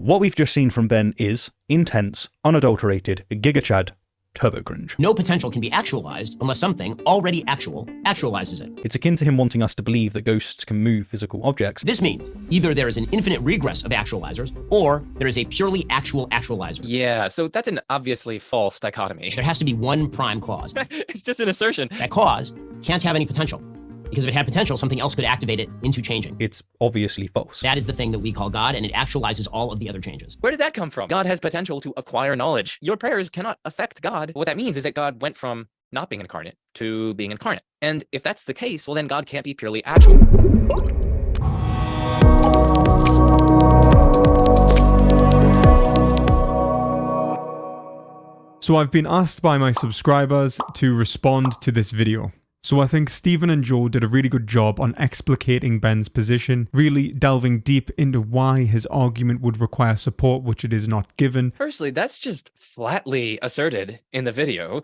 what we've just seen from Ben is intense, unadulterated, giga-chad turbo cringe. No potential can be actualized unless something already actual actualizes it. It's akin to him wanting us to believe that ghosts can move physical objects. This means either there is an infinite regress of actualizers, or there is a purely actual actualizer. Yeah, so that's an obviously false dichotomy. There has to be one prime cause. It's just an assertion. That cause can't have any potential, because if it had potential, something else could activate it into changing. It's obviously false. That is the thing that we call God, and it actualizes all of the other changes. Where did that come from? God has potential to acquire knowledge. Your prayers cannot affect God. What that means is that God went from not being incarnate to being incarnate. And if that's the case, well, then God can't be purely actual. So I've been asked by my subscribers to respond to this video. So I think Stephen and Joe did a really good job on explicating Ben's position, really delving deep into why his argument would require support which it is not given. Firstly, that's just flatly asserted in the video.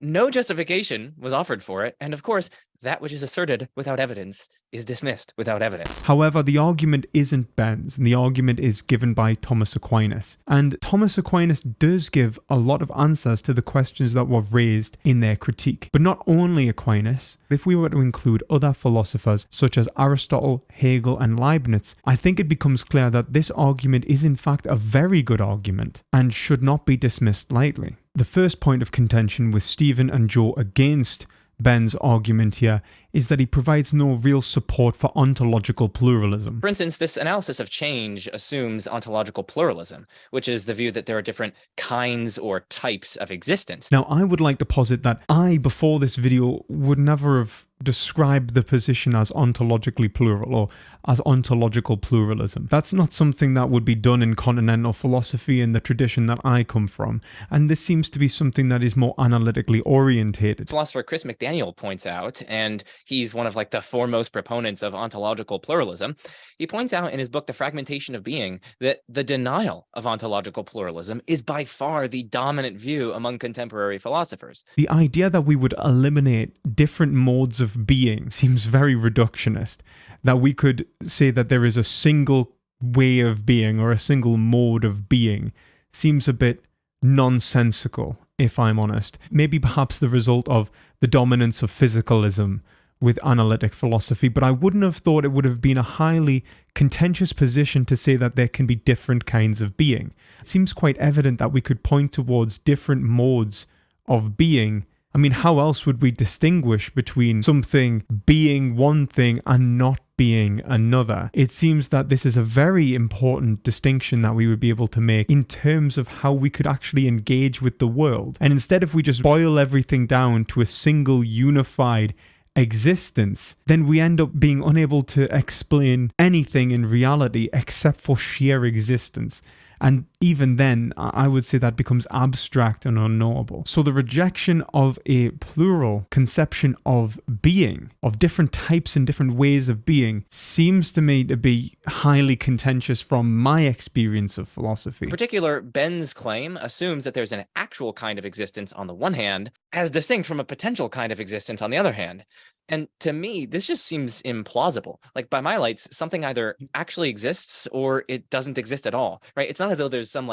No justification was offered for it, and of course, that which is asserted without evidence is dismissed without evidence. However, the argument isn't Ben's, and the argument is given by Thomas Aquinas. And Thomas Aquinas does give a lot of answers to the questions that were raised in their critique. But not only Aquinas, if we were to include other philosophers such as Aristotle, Hegel, and Leibniz, I think it becomes clear that this argument is in fact a very good argument and should not be dismissed lightly. The first point of contention with Stephen and Joe against Ben's argument here is that he provides no real support for ontological pluralism. For instance, this analysis of change assumes ontological pluralism, which is the view that there are different kinds or types of existence. Now, I would like to posit that I, before this video, would never have described the position as ontologically plural or as ontological pluralism. That's not something that would be done in continental philosophy in the tradition that I come from, and this seems to be something that is more analytically orientated. Philosopher Chris McDaniel points out, and he's one of the foremost proponents of ontological pluralism, he points out in his book The Fragmentation of Being that the denial of ontological pluralism is by far the dominant view among contemporary philosophers. The idea that we would eliminate different modes of being seems very reductionist, that we could say that there is a single way of being or a single mode of being seems a bit nonsensical, if I'm honest. Maybe perhaps the result of the dominance of physicalism with analytic philosophy, but I wouldn't have thought it would have been a highly contentious position to say that there can be different kinds of being. It seems quite evident that we could point towards different modes of being. I mean, how else would we distinguish between something being one thing and not being another? It seems that this is a very important distinction that we would be able to make in terms of how we could actually engage with the world. And instead, if we just boil everything down to a single unified existence, then we end up being unable to explain anything in reality except for sheer existence. And even then, I would say that becomes abstract and unknowable. So the rejection of a plural conception of being, of different types and different ways of being, seems to me to be highly contentious from my experience of philosophy. In particular, Ben's claim assumes that there's an actual kind of existence on the one hand, as distinct from a potential kind of existence on the other hand. And to me, this just seems implausible. By my lights, something either actually exists or it doesn't exist at all, right? It's not as though there's some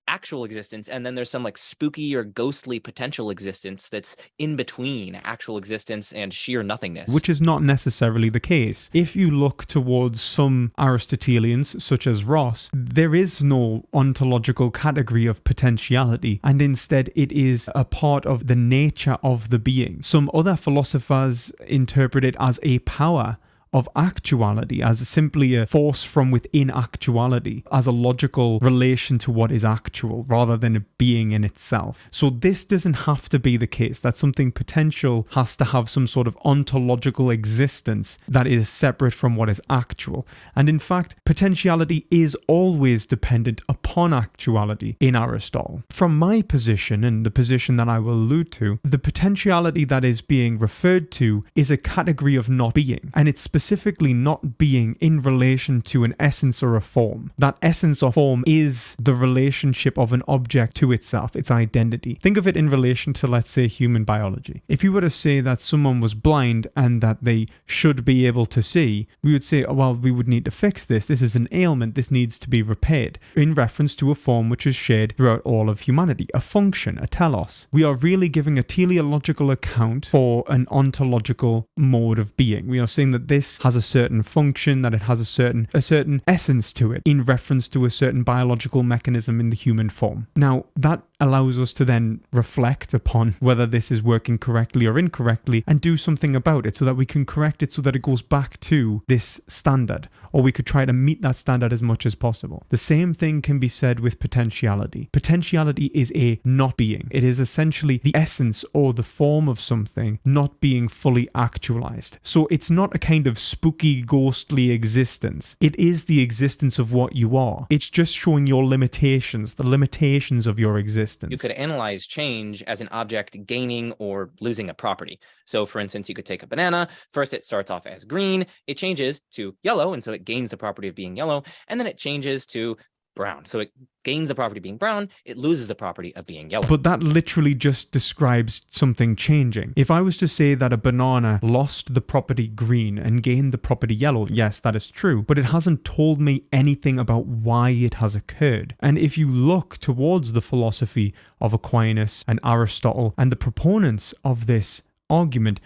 actual existence and then there's some spooky or ghostly potential existence that's in between actual existence and sheer nothingness. Which is not necessarily the case. If you look towards some Aristotelians, such as Ross, there is no ontological category of potentiality, and instead it is a part of the nature of the being. Some other philosophers interpret it as a power of actuality, as simply a force from within actuality, as a logical relation to what is actual, rather than a being in itself. So this doesn't have to be the case, that something potential has to have some sort of ontological existence that is separate from what is actual. And in fact, potentiality is always dependent upon actuality in Aristotle. From my position, and the position that I will allude to, the potentiality that is being referred to is a category of not being, and it's specifically specifically not being in relation to an essence or a form. That essence or form is the relationship of an object to itself, its identity. Think of it in relation to, let's say, human biology. If you were to say that someone was blind and that they should be able to see, we would say, oh, well, we would need to fix this. This is an ailment. This needs to be repaired, in reference to a form which is shared throughout all of humanity, a function, a telos. We are really giving a teleological account for an ontological mode of being. We are saying that this has a certain function, that it has a certain essence to it, in reference to a certain biological mechanism in the human form. Now, that allows us to then reflect upon whether this is working correctly or incorrectly and do something about it so that we can correct it so that it goes back to this standard, or we could try to meet that standard as much as possible. The same thing can be said with potentiality. Potentiality is a not being. It is essentially the essence or the form of something not being fully actualized. So it's not a kind of spooky, ghostly existence. It is the existence of what you are. It's just showing your limitations, the limitations of your existence. You could analyze change as an object gaining or losing a property. So for instance, you could take a banana. First, it starts off as green. It changes to yellow, and so it gains the property of being yellow. And then it changes to brown. So it gains the property of being brown. It loses the property of being yellow. But that literally just describes something changing. If I was to say that a banana lost the property green and gained the property yellow, yes, that is true. But it hasn't told me anything about why it has occurred. And if you look towards the philosophy of Aquinas and Aristotle and the proponents of this argument,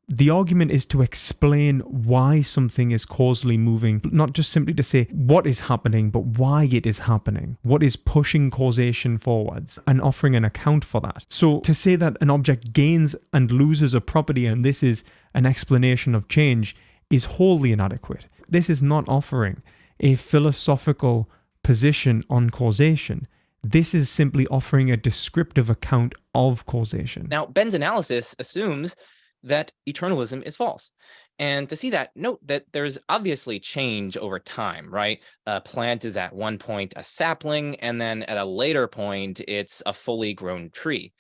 the argument is to explain why something is causally moving, not just simply to say what is happening, but why it is happening, what is pushing causation forwards, and offering an account for that. So to say that an object gains and loses a property and this is an explanation of change is wholly inadequate. This is not offering a philosophical position on causation. This is simply offering a descriptive account of causation. Now, Ben's analysis assumes that eternalism is false. And to see that, note that there's obviously change over time, right? A plant is at one point a sapling, and then at a later point, it's a fully grown tree.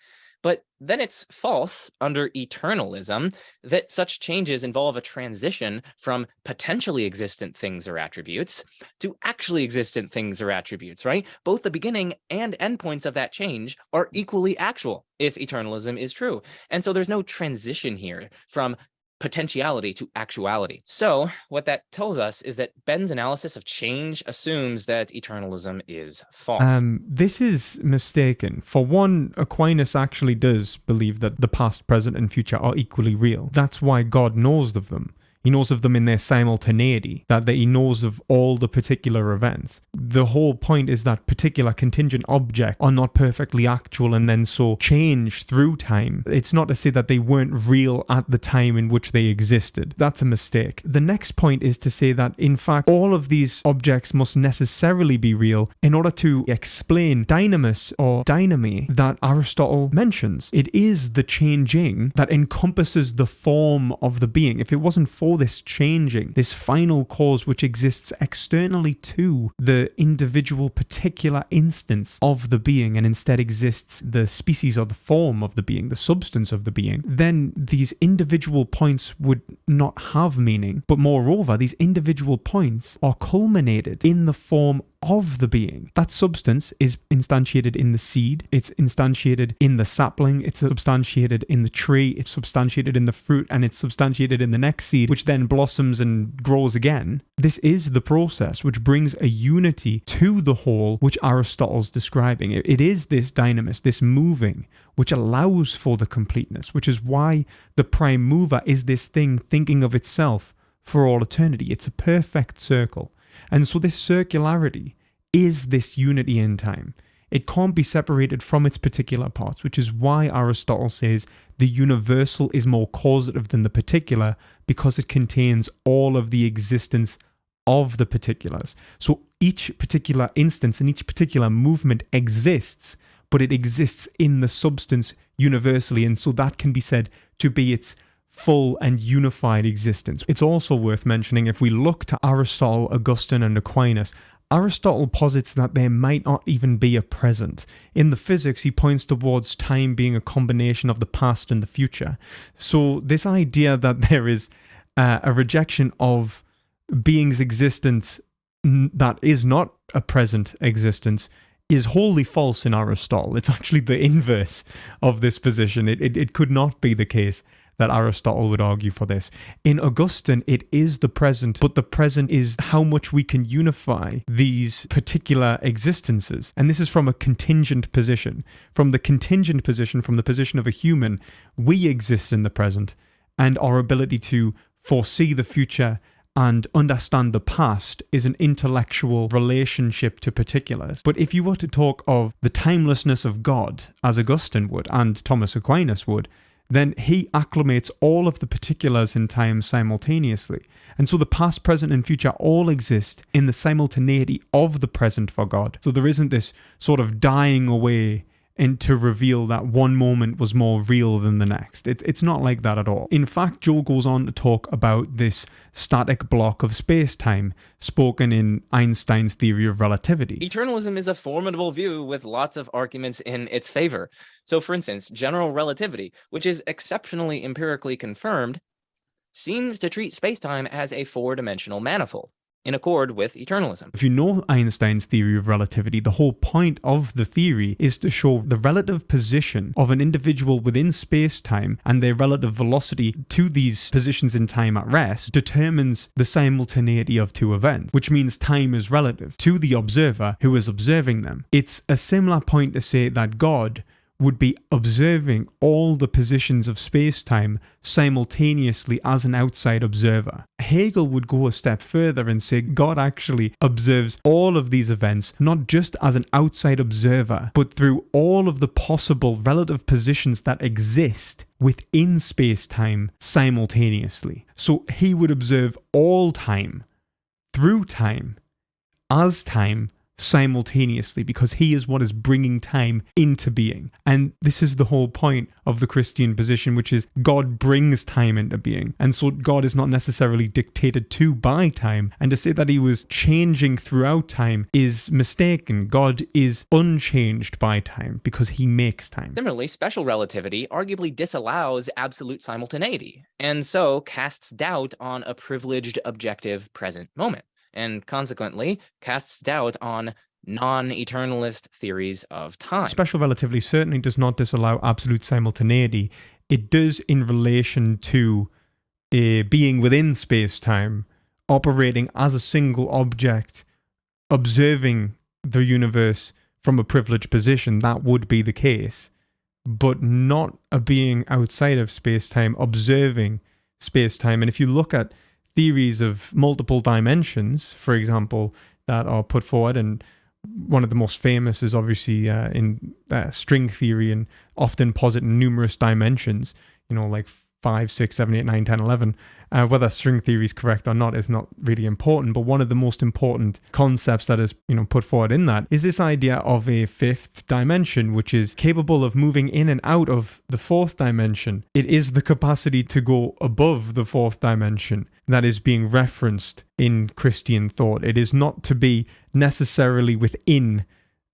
But then it's false under eternalism that such changes involve a transition from potentially existent things or attributes to actually existent things or attributes, right? Both the beginning and endpoints of that change are equally actual if eternalism is true. And so there's no transition here from potentiality to actuality. So what that tells us is that Ben's analysis of change assumes that eternalism is false. This is mistaken. For one, Aquinas actually does believe that the past, present, and future are equally real. That's why God knows of them. He knows of them in their simultaneity, that he knows of all the particular events. The whole point is that particular contingent objects are not perfectly actual and then so change through time. It's not to say that they weren't real at the time in which they existed. That's a mistake. The next point is to say that, in fact, all of these objects must necessarily be real in order to explain dynamis or dynamy that Aristotle mentions. It is the changing that encompasses the form of the being. If it wasn't for this changing, this final cause which exists externally to the individual particular instance of the being, and instead exists the species or the form of the being, the substance of the being, then these individual points would not have meaning. But moreover, these individual points are culminated in the form of the being. That substance is instantiated in the seed, it's instantiated in the sapling, it's substantiated in the tree, it's substantiated in the fruit, and it's substantiated in the next seed, which then blossoms and grows again. This is the process which brings a unity to the whole, which Aristotle's describing. It is this dynamis, this moving, which allows for the completeness, which is why the prime mover is this thing thinking of itself for all eternity. It's a perfect circle. And so this circularity is this unity in time. It can't be separated from its particular parts, which is why Aristotle says the universal is more causative than the particular, because it contains all of the existence of the particulars. So each particular instance and each particular movement exists, but it exists in the substance universally, and so that can be said to be its full and unified existence. It's also worth mentioning, if we look to Aristotle, Augustine, and Aquinas, Aristotle posits that there might not even be a present. In the physics, he points towards time being a combination of the past and the future. So this idea that there is a rejection of being's existence that is not a present existence is wholly false in Aristotle. It's actually the inverse of this position. It could not be the case that Aristotle would argue for this. In Augustine, it is the present, but the present is how much we can unify these particular existences. And this is from a contingent position. From the contingent position, from the position of a human, we exist in the present, and our ability to foresee the future and understand the past is an intellectual relationship to particulars. But if you were to talk of the timelessness of God, as Augustine would, and Thomas Aquinas would, then he acclimates all of the particulars in time simultaneously. And so the past, present, and future all exist in the simultaneity of the present for God. So there isn't this sort of dying away and to reveal that one moment was more real than the next. It's not like that at all. In fact, Joe goes on to talk about this static block of space-time spoken in Einstein's theory of relativity. Eternalism is a formidable view with lots of arguments in its favor. So, for instance, general relativity, which is exceptionally empirically confirmed, seems to treat space-time as a four-dimensional manifold, in accord with eternalism. If you know Einstein's theory of relativity, the whole point of the theory is to show the relative position of an individual within space-time and their relative velocity to these positions in time at rest determines the simultaneity of two events, which means time is relative to the observer who is observing them. It's a similar point to say that God would be observing all the positions of space-time simultaneously as an outside observer. Hegel would go a step further and say God actually observes all of these events not just as an outside observer, but through all of the possible relative positions that exist within space-time simultaneously. So he would observe all time, through time, as time, simultaneously, because he is what is bringing time into being. And this is the whole point of the Christian position, which is God brings time into being. And so God is not necessarily dictated to by time. And to say that he was changing throughout time is mistaken. God is unchanged by time because he makes time. Similarly, special relativity arguably disallows absolute simultaneity, and so casts doubt on a privileged objective present moment, and consequently casts doubt on non-eternalist theories of time. Special relativity certainly does not disallow absolute simultaneity. It does in relation to a being within space-time, operating as a single object, observing the universe from a privileged position. That would be the case, but not a being outside of space-time, observing space-time. And if you look at theories of multiple dimensions, for example, that are put forward, and one of the most famous is obviously in string theory, and often posit numerous dimensions, like 5, 6, 7, 8, 9, 10, 11. Whether string theory is correct or not is not really important, but one of the most important concepts that is put forward in that is this idea of a fifth dimension, which is capable of moving in and out of the fourth dimension. It is the capacity to go above the fourth dimension that is being referenced in Christian thought. It is not to be necessarily within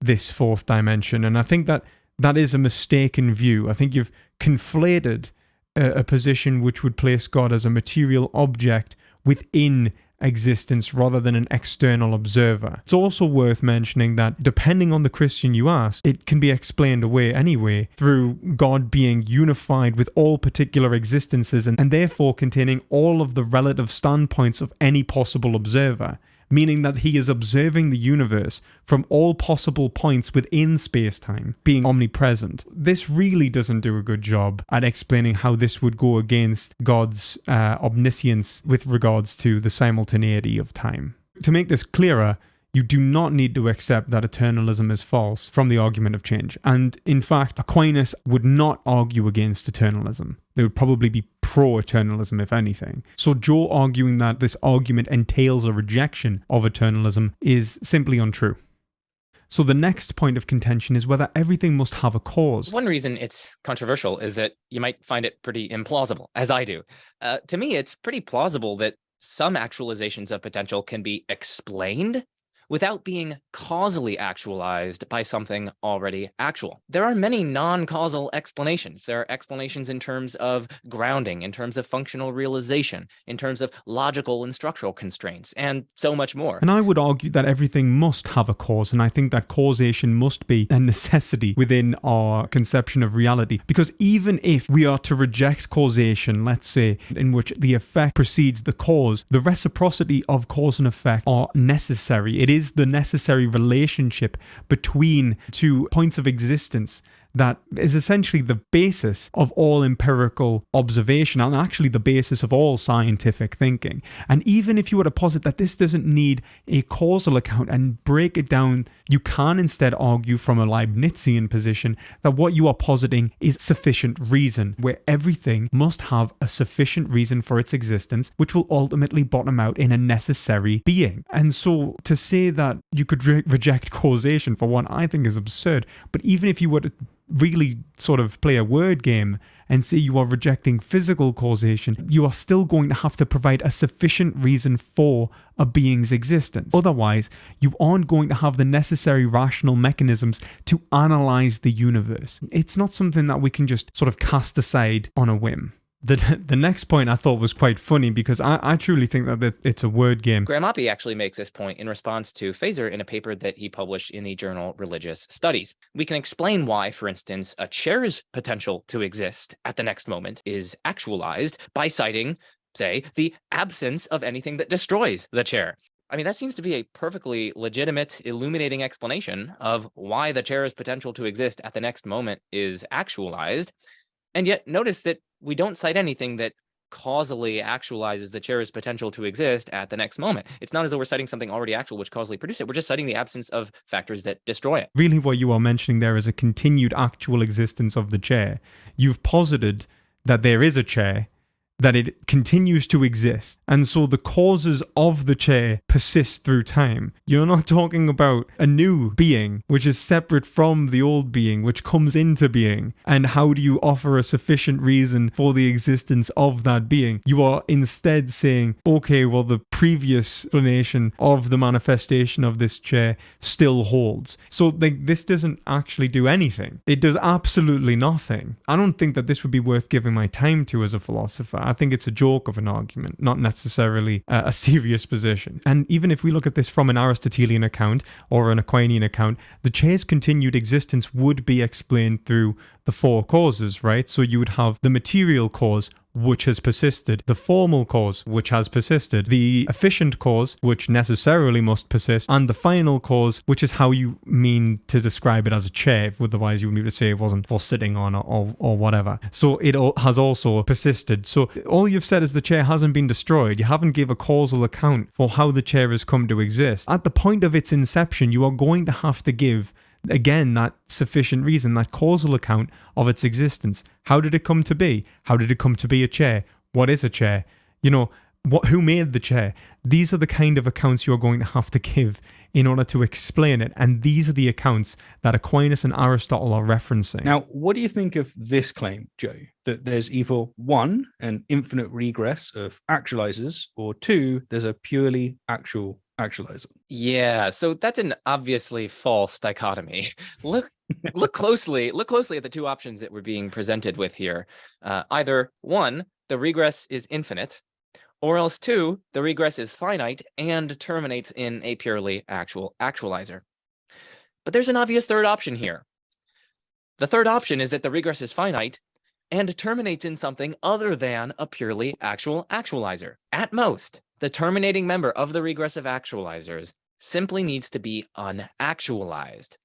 this fourth dimension. And I think that that is a mistaken view. I think you've conflated a position which would place God as a material object within existence rather than an external observer. It's also worth mentioning that depending on the Christian you ask, it can be explained away anyway through God being unified with all particular existences and therefore containing all of the relative standpoints of any possible observer, meaning that he is observing the universe from all possible points within space-time, being omnipresent. This really doesn't do a good job at explaining how this would go against God's omniscience with regards to the simultaneity of time. To make this clearer, you do not need to accept that eternalism is false from the argument of change. And in fact, Aquinas would not argue against eternalism. They would probably be pro-eternalism, if anything. So Joe arguing that this argument entails a rejection of eternalism is simply untrue. So the next point of contention is whether everything must have a cause. One reason it's controversial is that you might find it pretty implausible, as I do. To me, it's pretty plausible that some actualizations of potential can be explained without being causally actualized by something already actual. There are many non-causal explanations. There are explanations in terms of grounding, in terms of functional realization, in terms of logical and structural constraints, and so much more. And I would argue that everything must have a cause, and I think that causation must be a necessity within our conception of reality. Because even if we are to reject causation, let's say, in which the effect precedes the cause, the reciprocity of cause and effect are necessary. It is the necessary relationship between two points of existence that is essentially the basis of all empirical observation and actually the basis of all scientific thinking. And even if you were to posit that this doesn't need a causal account and break it down, you can instead argue from a Leibnizian position that what you are positing is sufficient reason, where everything must have a sufficient reason for its existence, which will ultimately bottom out in a necessary being. And so to say that you could reject causation, for one, I think is absurd. But even if you were to really sort of play a word game and say you are rejecting physical causation, you are still going to have to provide a sufficient reason for a being's existence. Otherwise, you aren't going to have the necessary rational mechanisms to analyze the universe. It's not something that we can just sort of cast aside on a whim. The next point I thought was quite funny because I truly think that it's a word game. Graham Oppy actually makes this point in response to Fazer in a paper that he published in the journal Religious Studies. We can explain why, for instance, a chair's potential to exist at the next moment is actualized by citing, say, the absence of anything that destroys the chair. I mean, that seems to be a perfectly legitimate, illuminating explanation of why the chair's potential to exist at the next moment is actualized. And yet notice that we don't cite anything that causally actualizes the chair's potential to exist at the next moment. It's not as though we're citing something already actual which causally produced it. We're just citing the absence of factors that destroy it. Really what you are mentioning there is a continued actual existence of the chair. You've posited that there is a chair, that it continues to exist, and so the causes of the chair persist through time. You're not talking about a new being which is separate from the old being which comes into being, and how do you offer a sufficient reason for the existence of that being. You are instead saying, okay, well, the previous explanation of the manifestation of this chair still holds. So this doesn't actually do anything. It does absolutely nothing. I don't think that this would be worth giving my time to as a philosopher. I think it's a joke of an argument, not necessarily a serious position. And even if we look at this from an Aristotelian account or an Aquinian account, the chair's continued existence would be explained through the four causes, right? So you would have the material cause, which has persisted, the formal cause, which has persisted, the efficient cause, which necessarily must persist, and the final cause, which is how you mean to describe it as a chair. Otherwise, you would need to say it wasn't for sitting on or whatever. So it has also persisted. So all you've said is the chair hasn't been destroyed. You haven't given a causal account for how the chair has come to exist. At the point of its inception, you are going to have to give, again, that sufficient reason, that causal account of its existence. How did it come to be? How did it come to be a chair? What is a chair? Who made the chair? These are the kind of accounts you're going to have to give in order to explain it. And these are the accounts that Aquinas and Aristotle are referencing. Now, what do you think of this claim, Joe? That there's either one, an infinite regress of actualizers, or two, there's a purely actual actualizer. Yeah, so that's an obviously false dichotomy. Look closely at the two options that we're being presented with here. Either one, the regress is infinite, or else two, the regress is finite and terminates in a purely actual actualizer. But there's an obvious third option here. The third option is that the regress is finite and terminates in something other than a purely actual actualizer. At most, the terminating member of the regressive actualizers simply needs to be unactualized.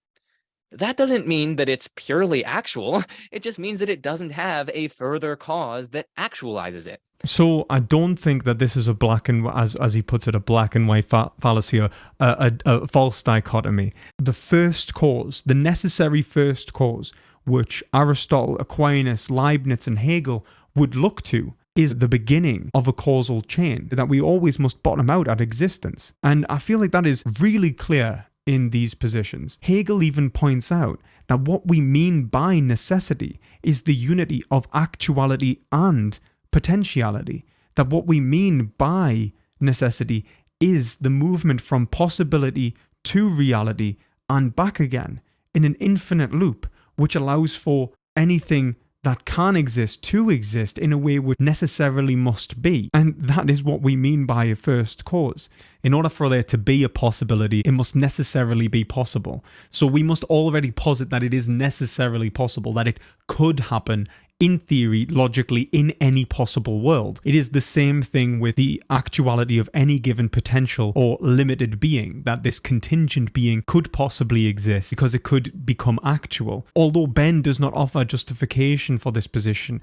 That doesn't mean that it's purely actual. It just means that it doesn't have a further cause that actualizes it. So I don't think that this is a black and, as he puts it, a black and white fallacy or a false dichotomy. The first cause, the necessary first cause, which Aristotle, Aquinas, Leibniz, and Hegel would look to, is the beginning of a causal chain that we always must bottom out at existence. And I feel like that is really clear in these positions. Hegel even points out that what we mean by necessity is the unity of actuality and potentiality. That what we mean by necessity is the movement from possibility to reality and back again in an infinite loop, which allows for anything that can exist to exist in a way which necessarily must be. And that is what we mean by a first cause. In order for there to be a possibility, it must necessarily be possible. So we must already posit that it is necessarily possible, that it could happen in theory, logically, in any possible world. It is the same thing with the actuality of any given potential or limited being, that this contingent being could possibly exist because it could become actual. Although Ben does not offer justification for this position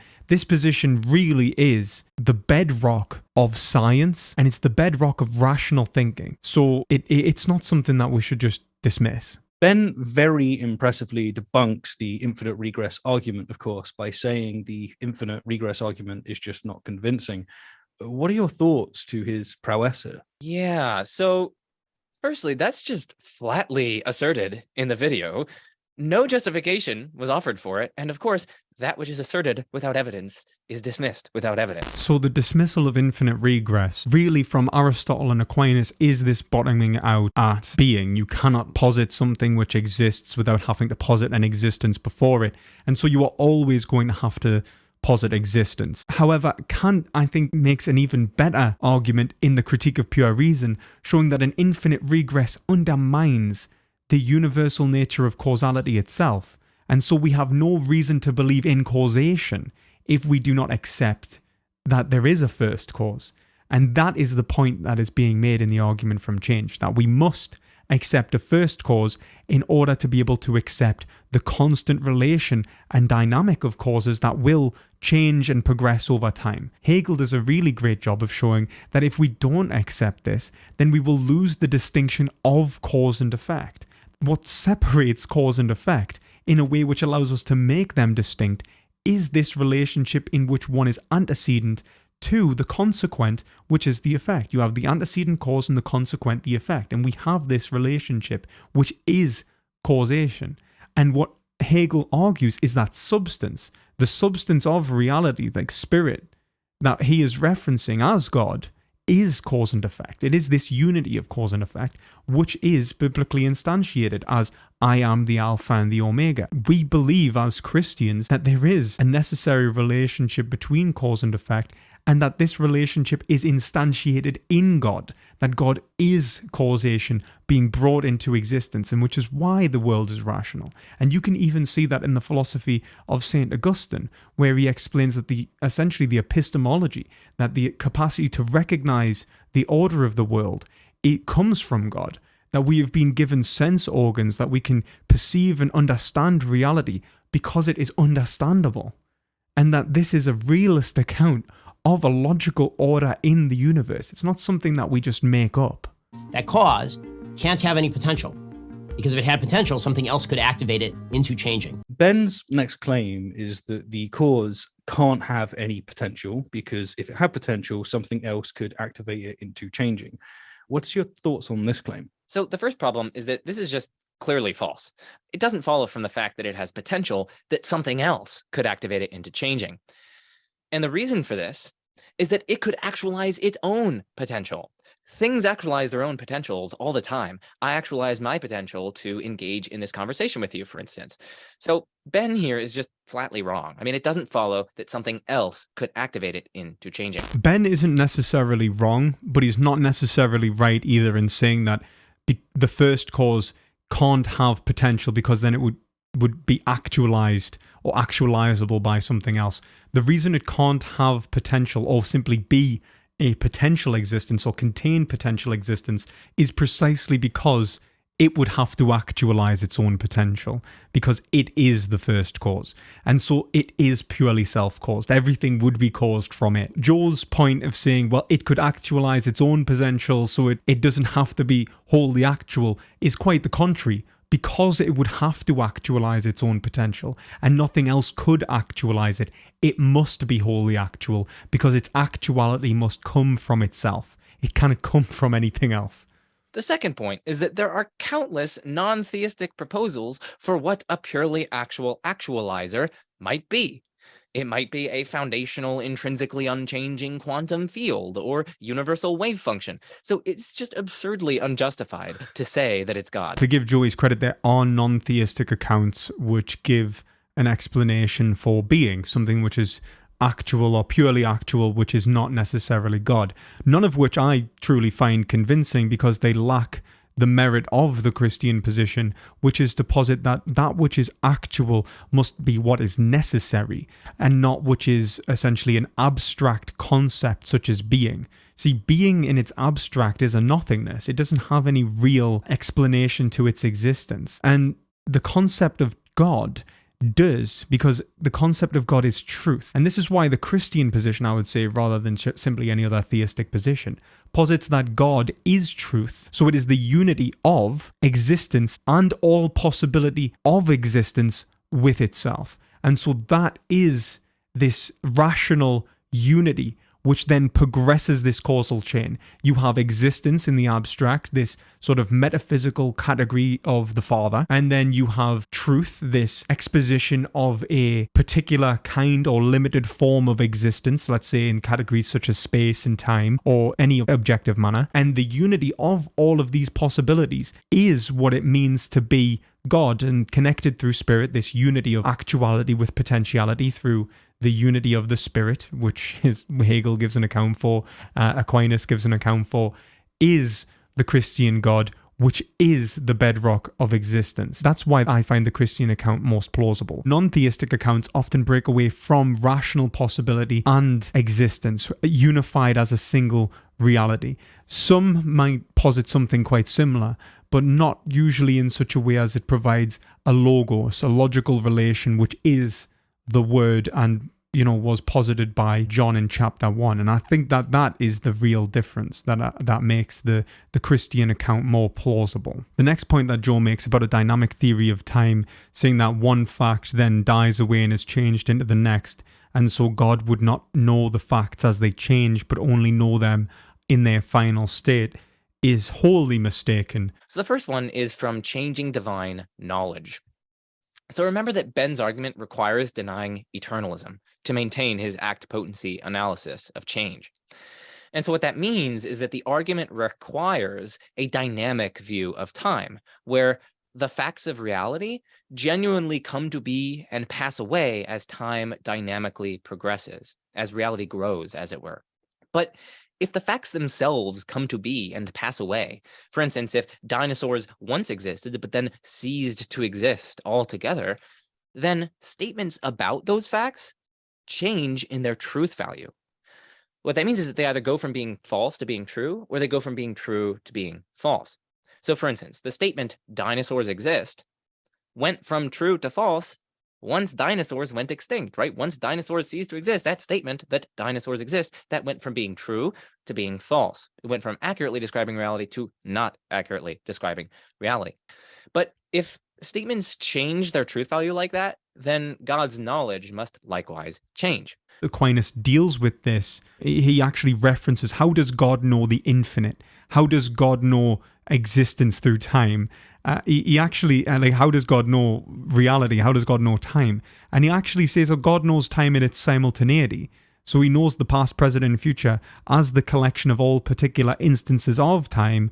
really is the bedrock of science, and it's the bedrock of rational thinking. So it's not something that we should just dismiss. Ben very impressively debunks the infinite regress argument, of course, by saying the infinite regress argument is just not convincing. What are your thoughts to his prowess here? Yeah, so firstly, that's just flatly asserted in the video. No justification was offered for it, and of course, that which is asserted without evidence is dismissed without evidence. So the dismissal of infinite regress, really from Aristotle and Aquinas, is this bottoming out at being. You cannot posit something which exists without having to posit an existence before it. And so you are always going to have to posit existence. However, Kant, I think, makes an even better argument in the Critique of Pure Reason, showing that an infinite regress undermines the universal nature of causality itself. And so we have no reason to believe in causation if we do not accept that there is a first cause. And that is the point that is being made in the argument from change, that we must accept a first cause in order to be able to accept the constant relation and dynamic of causes that will change and progress over time. Hegel does a really great job of showing that if we don't accept this, then we will lose the distinction of cause and effect. What separates cause and effect in a way which allows us to make them distinct is this relationship in which one is antecedent to the consequent, which is the effect. You have the antecedent cause and the consequent, the effect. And we have this relationship, which is causation. And what Hegel argues is that substance, the substance of reality, like spirit, that he is referencing as God, is cause and effect. It is this unity of cause and effect, which is biblically instantiated as I am the Alpha and the Omega. We believe as Christians that there is a necessary relationship between cause and effect, and that this relationship is instantiated in God, that God is causation being brought into existence, and which is why the world is rational. And you can even see that in the philosophy of St. Augustine, where he explains that essentially the epistemology, that the capacity to recognize the order of the world, it comes from God, that we have been given sense organs that we can perceive and understand reality because it is understandable, and that this is a realist account of a logical order in the universe. It's not something that we just make up. That cause can't have any potential, because if it had potential, something else could activate it into changing. Ben's next claim is that the cause can't have any potential, because if it had potential, something else could activate it into changing. What's your thoughts on this claim? So the first problem is that this is just clearly false. It doesn't follow from the fact that it has potential that something else could activate it into changing. And the reason for this is that it could actualize its own potential. Things actualize their own potentials all the time. I actualize my potential to engage in this conversation with you, for instance. So Ben here is just flatly wrong. I mean, it doesn't follow that something else could activate it into changing. Ben isn't necessarily wrong, but he's not necessarily right either in saying that the first cause can't have potential because then it would be actualized or actualizable by something else. The reason it can't have potential or simply be a potential existence or contain potential existence is precisely because it would have to actualize its own potential, because it is the first cause. And so it is purely self-caused. Everything would be caused from it. Joel's point of saying, well, it could actualize its own potential, so it doesn't have to be wholly actual, is quite the contrary. Because it would have to actualize its own potential and nothing else could actualize it, it must be wholly actual, because its actuality must come from itself. It cannot come from anything else. The second point is that there are countless non-theistic proposals for what a purely actual actualizer might be. It might be a foundational, intrinsically unchanging quantum field or universal wave function. So it's just absurdly unjustified to say that it's God. To give Joey's credit, there are non-theistic accounts which give an explanation for being, something which is actual or purely actual, which is not necessarily God. None of which I truly find convincing because they lack the merit of the Christian position, which is to posit that that which is actual must be what is necessary, and not which is essentially an abstract concept such as being. See, being in its abstract is a nothingness. It doesn't have any real explanation to its existence. And the concept of God does, because the concept of God is truth. And this is why the Christian position, I would say, rather than simply any other theistic position, posits that God is truth. So it is the unity of existence and all possibility of existence with itself. And so that is this rational unity which then progresses this causal chain. You have existence in the abstract, this sort of metaphysical category of the Father, and then you have truth, this exposition of a particular kind or limited form of existence, let's say in categories such as space and time, or any objective manner. And the unity of all of these possibilities is what it means to be God, and connected through spirit, this unity of actuality with potentiality through the unity of the spirit, which is Hegel gives an account for, Aquinas gives an account for, is the Christian God, which is the bedrock of existence. That's why I find the Christian account most plausible. Non-theistic accounts often break away from rational possibility and existence, unified as a single reality. Some might posit something quite similar, but not usually in such a way as it provides a logos, a logical relation, which is the word and, was posited by John in chapter 1. And I think that that is the real difference that makes the Christian account more plausible. The next point that Joe makes about a dynamic theory of time, saying that one fact then dies away and is changed into the next, and so God would not know the facts as they change, but only know them in their final state, is wholly mistaken. So the first one is from Changing Divine Knowledge. So remember that Ben's argument requires denying eternalism to maintain his act potency analysis of change. And so what that means is that the argument requires a dynamic view of time, where the facts of reality genuinely come to be and pass away as time dynamically progresses, as reality grows, as it were. But if the facts themselves come to be and pass away, for instance, if dinosaurs once existed but then ceased to exist altogether, then statements about those facts change in their truth value. What that means is that they either go from being false to being true, or they go from being true to being false. So for instance, the statement dinosaurs exist went from true to false once dinosaurs went extinct, right? Once dinosaurs ceased to exist, that statement that dinosaurs exist, that went from being true to being false. It went from accurately describing reality to not accurately describing reality. But if statements change their truth value like that, then God's knowledge must likewise change. Aquinas deals with this. He actually references, how does God know the infinite? How does God know existence through time? He actually, how does God know reality? How does God know time? And he actually says, God knows time in its simultaneity. So he knows the past, present, and future as the collection of all particular instances of time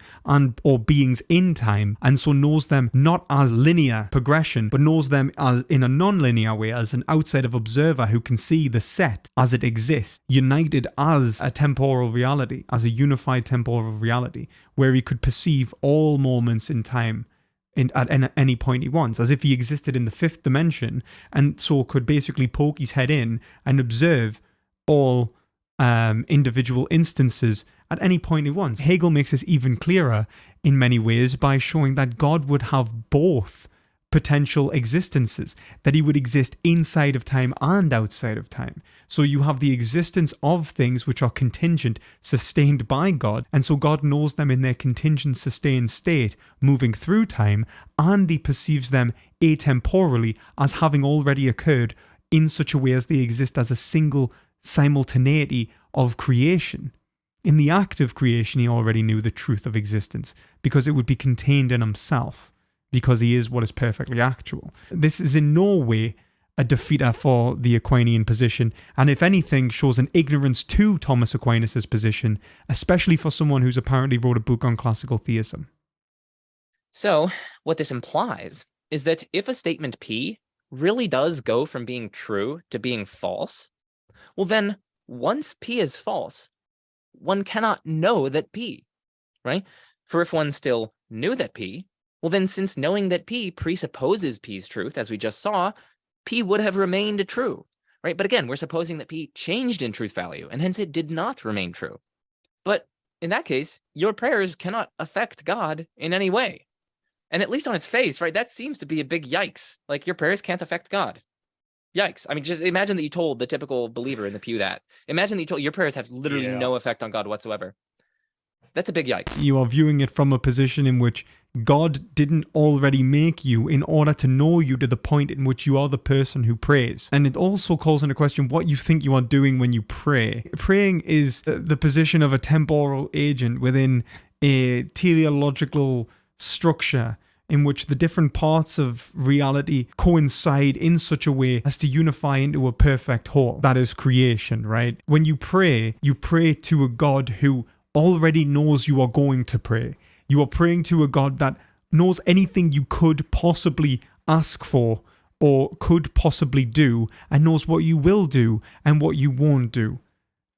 or beings in time, and so knows them not as linear progression, but knows them as in a non-linear way, as an outside of observer who can see the set as it exists, united as a temporal reality, as a unified temporal reality, where he could perceive all moments in time at any point he wants, as if he existed in the fifth dimension, and so could basically poke his head in and observe all individual instances at any point he wants. Hegel makes this even clearer in many ways by showing that God would have both potential existences, that he would exist inside of time and outside of time. So you have the existence of things which are contingent, sustained by God, and so God knows them in their contingent, sustained state, moving through time, and he perceives them atemporally as having already occurred in such a way as they exist as a single simultaneity of creation. In the act of creation, he already knew the truth of existence, because it would be contained in himself, because he is what is perfectly actual. This is in no way a defeater for the Aquinian position, and if anything, shows an ignorance to Thomas Aquinas' position, especially for someone who's apparently wrote a book on classical theism. So what this implies is that if a statement P really does go from being true to being false, well then, once P is false, one cannot know that P, right? For if one still knew that P, well then, since knowing that P presupposes P's truth, as we just saw, P would have remained true, right? But again, we're supposing that P changed in truth value, and hence it did not remain true. But in that case, your prayers cannot affect God in any way. And at least on its face, right, that seems to be a big yikes. Like, your prayers can't affect God. Yikes. I mean, just imagine that you told the typical believer in the pew that. Imagine that you told your prayers have literally no effect on God whatsoever. That's a big yikes. You are viewing it from a position in which God didn't already make you in order to know you to the point in which you are the person who prays. And it also calls into question what you think you are doing when you pray. Praying is the position of a temporal agent within a teleological structure in which the different parts of reality coincide in such a way as to unify into a perfect whole. That is creation, right? When you pray to a God who already knows you are going to pray. You are praying to a God that knows anything you could possibly ask for or could possibly do, and knows what you will do and what you won't do.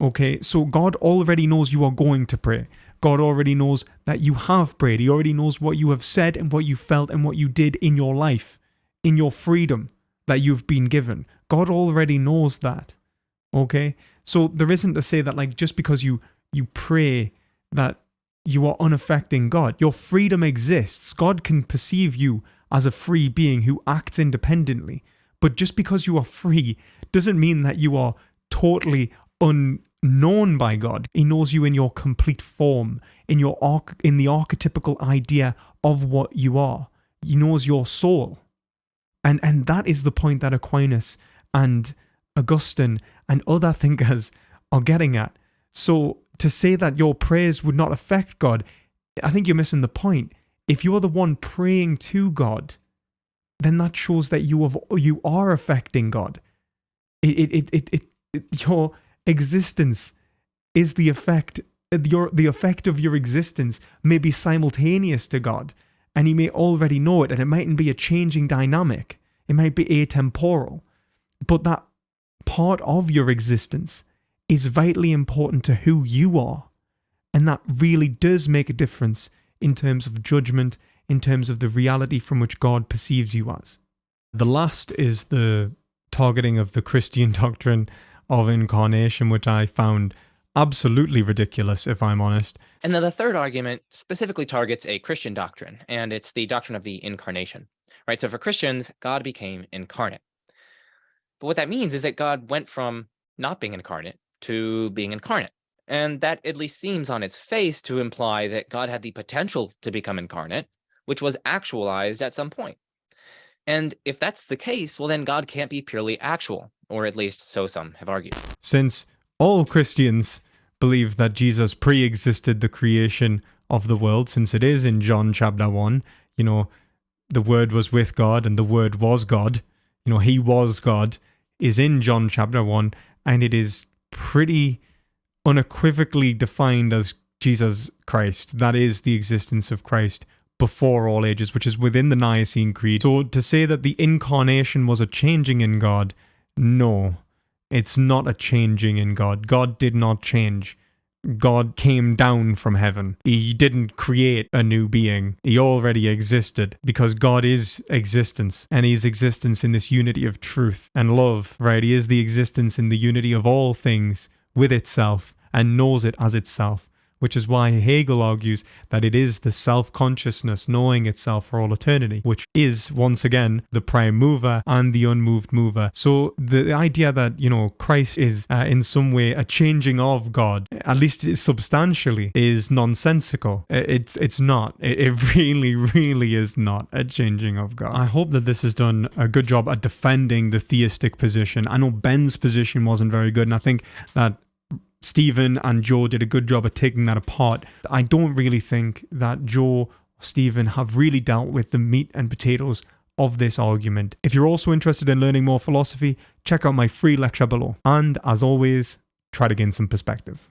Okay, so God already knows you are going to pray. God already knows that you have prayed. He already knows what you have said and what you felt and what you did in your life, in your freedom that you've been given. God already knows that. Okay, so there isn't to say that, like, just because you pray that you are unaffecting God. Your freedom exists. God can perceive you as a free being who acts independently. But just because you are free doesn't mean that you are totally unknown by God. He knows you in your complete form, in the archetypical idea of what you are. He knows your soul. And that is the point that Aquinas and Augustine and other thinkers are getting at. So to say that your prayers would not affect God, I think you're missing the point. If you are the one praying to God, then that shows that you are affecting God. Your existence is the effect. The effect of your existence may be simultaneous to God, and He may already know it, and it mightn't be a changing dynamic. It might be atemporal, but that part of your existence is vitally important to who you are. And that really does make a difference in terms of judgment, in terms of the reality from which God perceives you as. The last is the targeting of the Christian doctrine of incarnation, which I found absolutely ridiculous, if I'm honest. And then the third argument specifically targets a Christian doctrine, and it's the doctrine of the Incarnation. Right? So for Christians, God became incarnate. But what that means is that God went from not being incarnate to being incarnate. And that at least seems on its face to imply that God had the potential to become incarnate, which was actualized at some point. And if that's the case, well, then God can't be purely actual, or at least so some have argued. Since all Christians believe that Jesus pre-existed the creation of the world, since it is in John chapter 1, the Word was with God and the Word was God, He was God, is in John chapter 1, and it is pretty unequivocally defined as Jesus Christ. That is the existence of Christ before all ages, which is within the Nicene Creed. So to say that the incarnation was a changing in God, no, it's not a changing in God. God did not change. God came down from heaven. He didn't create a new being. He already existed, because God is existence, and He's existence in this unity of truth and love, right? He is the existence in the unity of all things with itself and knows it as itself, which is why Hegel argues that it is the self-consciousness knowing itself for all eternity, which is, once again, the prime mover and the unmoved mover. So the idea that, Christ is in some way a changing of God, at least substantially, is nonsensical. It's not. It really, really is not a changing of God. I hope that this has done a good job at defending the theistic position. I know Ben's position wasn't very good, and I think that Stephen and Joe did a good job at taking that apart. I don't really think that Joe or Stephen have really dealt with the meat and potatoes of this argument. If you're also interested in learning more philosophy, check out my free lecture below. And as always, try to gain some perspective.